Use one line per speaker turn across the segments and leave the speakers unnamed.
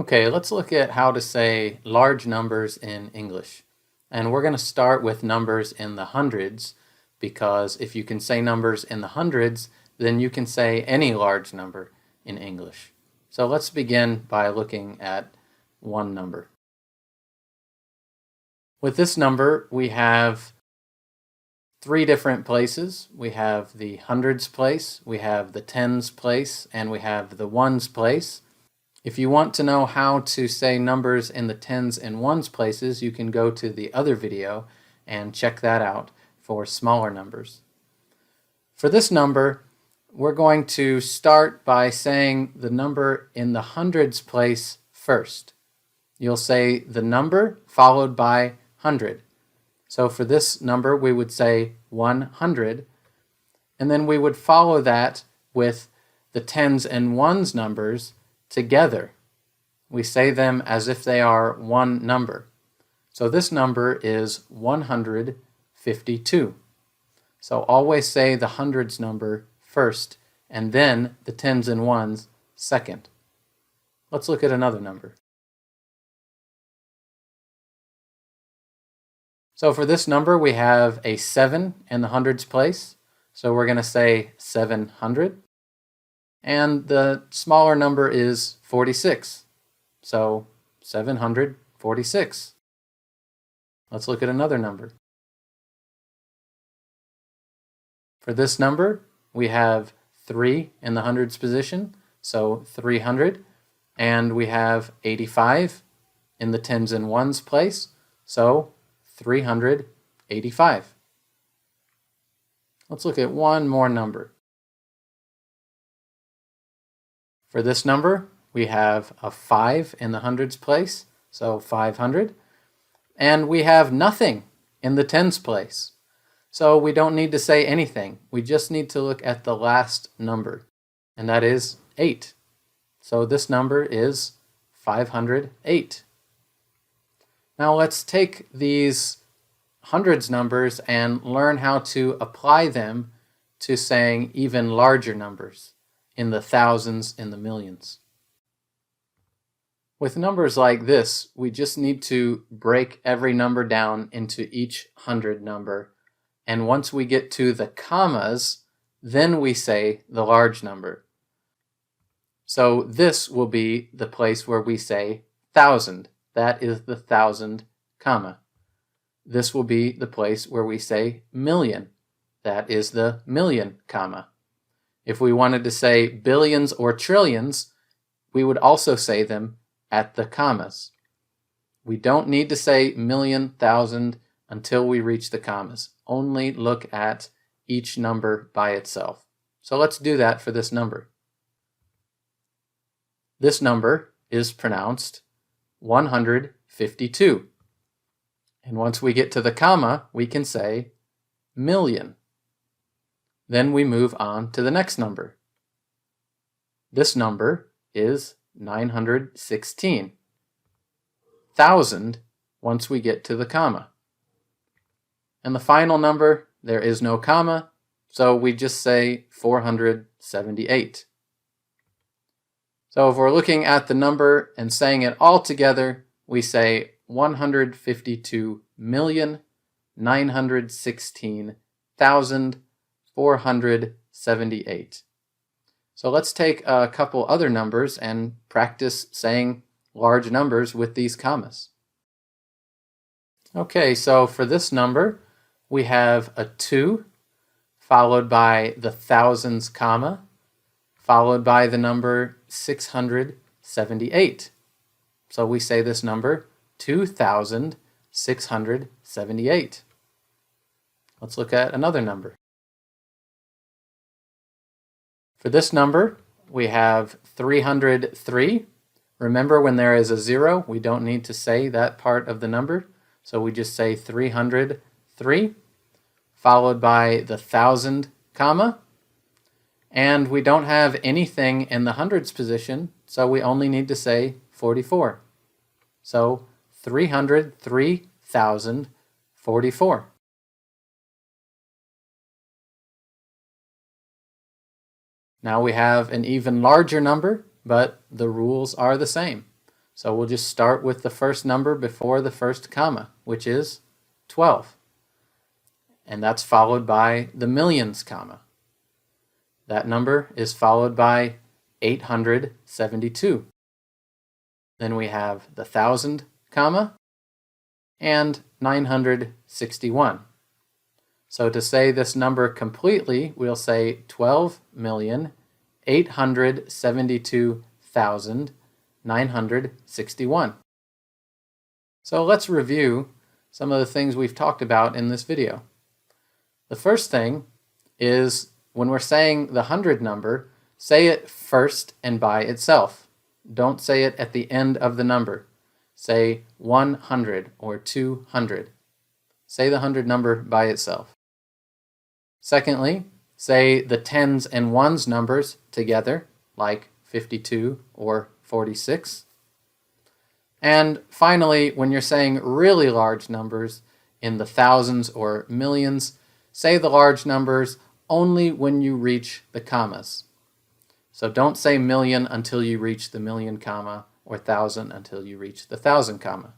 Okay, let's look at how to say large numbers in English. And we're going to start with numbers in the hundreds, because if you can say numbers in the hundreds, then you can say any large number in English. So let's begin by looking at one number. With this number, we have three different places. We have the hundreds place, we have the tens place, and we have the ones place. If you want to know how to say numbers in the tens and ones places, you can go to the other video and check that out for smaller numbers. For this number, we're going to start by saying the number in the hundreds place first. You'll say the number followed by 100. So for this number, we would say 100, and then we would follow that with the tens and ones numbers together. We say them as if they are one number. So this number is 152. So always say the hundreds number first, and then the tens and ones second. Let's look at another number. So for this number, we have a 7 in the hundreds place. So we're going to say 700. And the smaller number is 46. So 746. Let's look at another number. For this number, we have 3 in the hundreds position, so 300. And we have 85 in the tens and ones place, so 385. Let's look at one more number. For this number, we have a 5 in the hundreds place, so 500. And we have nothing in the tens place. So we don't need to say anything. We just need to look at the last number, and that is 8. So this number is 508. Now let's take these hundreds numbers and learn how to apply them to saying even larger numbers in the thousands and the millions. With numbers like this, we just need to break every number down into each hundred number, and once we get to the commas, then we say the large number. So this will be the place where we say thousand. That is the thousand comma. This will be the place where we say million. That is the million comma. If we wanted to say billions or trillions, we would also say them at the commas. We don't need to say million, thousand until we reach the commas. Only look at each number by itself. So let's do that for this number. This number is pronounced 152. And once we get to the comma, we can say million. Then we move on to the next number. This number is 916. Thousand once we get to the comma. And the final number, there is no comma, so we just say 478. So if we're looking at the number and saying it all together, we say 152,916,478. So let's take a couple other numbers and practice saying large numbers with these commas. Okay, so for this number, we have a 2 followed by the thousands comma, followed by the number 678. So we say this number 2,678. Let's look at another number. For this number, we have 303. Remember, when there is a 0, we don't need to say that part of the number, so we just say 303, followed by the thousand comma, and we don't have anything in the hundreds position, so we only need to say 44. So 303,044. Now we have an even larger number, but the rules are the same. So we'll just start with the first number before the first comma, which is 12. And that's followed by the millions comma. That number is followed by 872. Then we have the thousand comma and 961. So to say this number completely, we'll say 12,872,961. So let's review some of the things we've talked about in this video. The first thing is when we're saying the hundred number, say it first and by itself. Don't say it at the end of the number. Say 100 or 200. Say the hundred number by itself. Secondly, say the tens and ones numbers together, like 52 or 46. And finally, when you're saying really large numbers in the thousands or millions, say the large numbers only when you reach the commas. So don't say million until you reach the million comma, or thousand until you reach the thousand comma.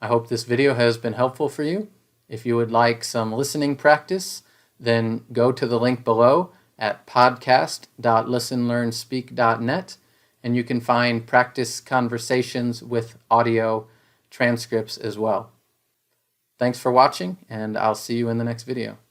I hope this video has been helpful for you. If you would like some listening practice, then go to the link below at podcast.listenlearnspeak.net, and you can find practice conversations with audio transcripts as well. Thanks for watching, and I'll see you in the next video.